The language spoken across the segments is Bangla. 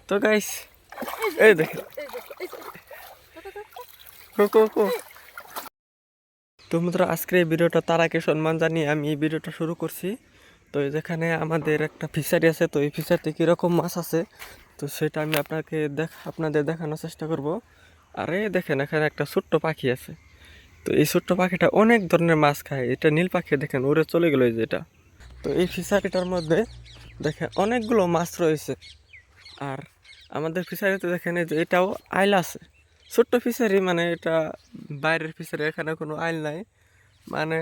তো গাইস এই দেখেন তো বন্ধুরা আজকের এই ভিডিওটা তারাকে সম্মান জানিয়ে আমি এই ভিডিওটা শুরু করছি। তো যেখানে আমাদের একটা ফিশারি আছে, তো এই ফিশারিতে কীরকম মাছ আছে তো সেটা আমি আপনাদের দেখানোর চেষ্টা করব। আরে দেখেন এখানে একটা ছোট্ট পাখি আছে। তো এই ছোট্ট পাখিটা অনেক ধরনের মাছ খায়। এটা নীল পাখি, দেখেন উড়ে চলে গেলো এই যেটা। তো এই ফিশারিটার মধ্যে দেখেন অনেকগুলো মাছ রয়েছে। আর আমাদের ফিশারিতে দেখেন এই যে এটাও আইল আছে, ছোট্ট ফিশারি, মানে এটা বাইরের ফিশারি, এখানে কোনো আইল নাই। মানে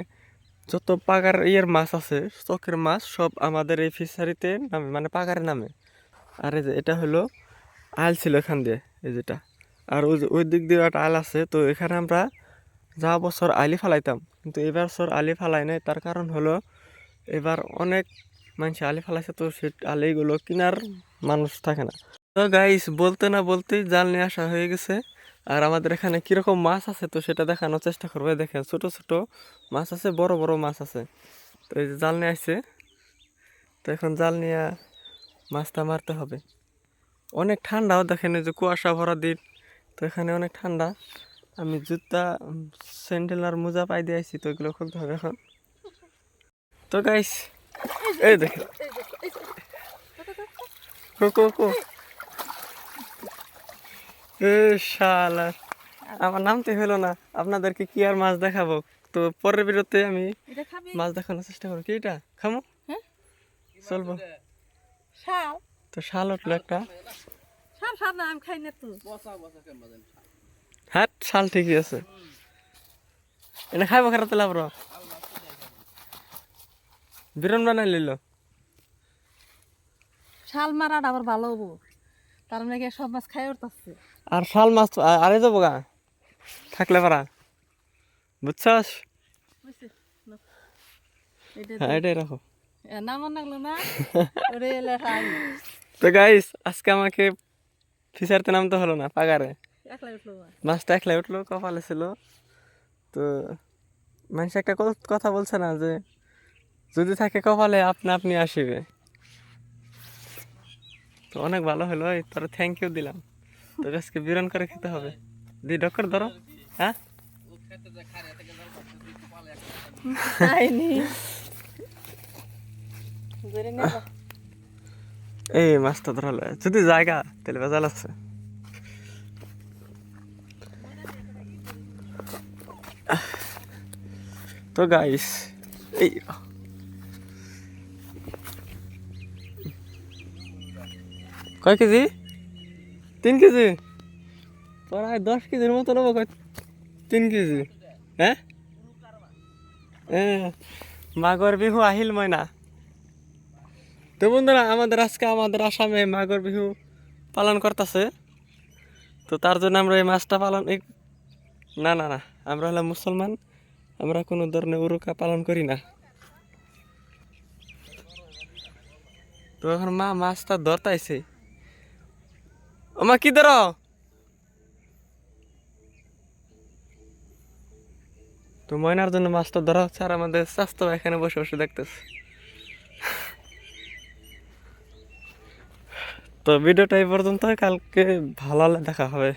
যত পাগার মাছ আছে, চকের মাছ সব আমাদের এই ফিশারিতে নামে, মানে পাগারে নামে। আর এই যে এটা হলো আইল ছিল এখান দিয়ে, এই যেটা। আর ওই দিক দিয়ে একটা আইল আছে। তো এখানে আমরা যা বছর আলি ফালাইতাম, কিন্তু এবার বছর আলি ফালাই নাই। তার কারণ হলো এবার অনেক মানুষ আলি ফালাইছে, তো সে আলিগুলো কেনার মানুষ থাকে না। তো গাইস বলতে না বলতেই জাল নিয়ে আসা হয়ে গেছে। আর আমাদের এখানে কিরকম মাছ আছে তো সেটা দেখানোর চেষ্টা করবো। দেখেন ছোট ছোট মাছ আছে, বড় বড় মাছ আছে। তো এই যে জাল নিয়ে আসছে, তো এখন জাল নিয়ে মাছটা মারতে হবে। অনেক ঠান্ডাও, দেখেন এই যে কুয়াশা ভরা দিন, তো এখানে অনেক ঠান্ডা। আমি জুতা, স্যান্ডেল আর মোজা পাই দিয়ে আসছি, তো এগুলো খুলতে হবে এখন। তো গাইস এই দেখেন শালা, আমার নামতে হলো না। আপনাদেরকে কি আর মাছ দেখাবো, তো পরের ভিডিওতে আমি মাছ দেখানোর চেষ্টা করবো। কি এটা খামো চলবো। তো শাল উঠলো একটা। হ্যাঁ শাল ঠিকই আছে, এটা খাইবো খারাপ তেলা বড় বিরন বানাই লিল। শাল মারাটা আবার ভালো হবো, তার মানে সব মাছ খাই উঠতেছে। আর শাল মাছ আরে যাবো গা থাকলে পারা, বুঝছস? হ্যাঁ এটাই রাখো। নামন লাগলো না। তো গাইস আজকে আমাকে ফিশারিতে নামতে হলো না, পাগারে মাছটা একলাই উঠলো, কপালে ছিল। তো মানুষ একটা কথা বলছে না যে যদি থাকে কপালে আপনি আপনি আসিবে। তো অনেক ভালো হলো, তোর থ্যাংক ইউ দিলাম। তো আজকে বিরন করে খেতে হবে। দি ডক্টর ধরো। হ্যাঁ এই মাছটা ধরালো, যদি জায়গা তাহলে বেজাল আছে। তো গাইস এই কয় কেজি? 3 কেজি? প্রায় 10 কেজির মতো নেবো। 3 কেজি? হ্যাঁ মাঘর বিহু আহিল ময়না। তো বন্ধুরা আমাদের আজকে আমাদের আসামে মাঘর বিহু পালন করতেছে। তো তার জন্য আমরা এই মাছটা পালন না না না, আমরা হলাম মুসলমান, আমরা কোনো ধরনের উরুকা পালন করি না। তো এখন মা মাছটা ধরতাইছে। ও মা কি ধরো? তো ময়নার জন্য মাছটা ধরা হচ্ছে, আর আমাদের স্বাস্থ্য এখানে বসে বসে দেখতেছে। তো ভিডিওটা এই পর্যন্ত, কালকে ভালো দেখা হবে।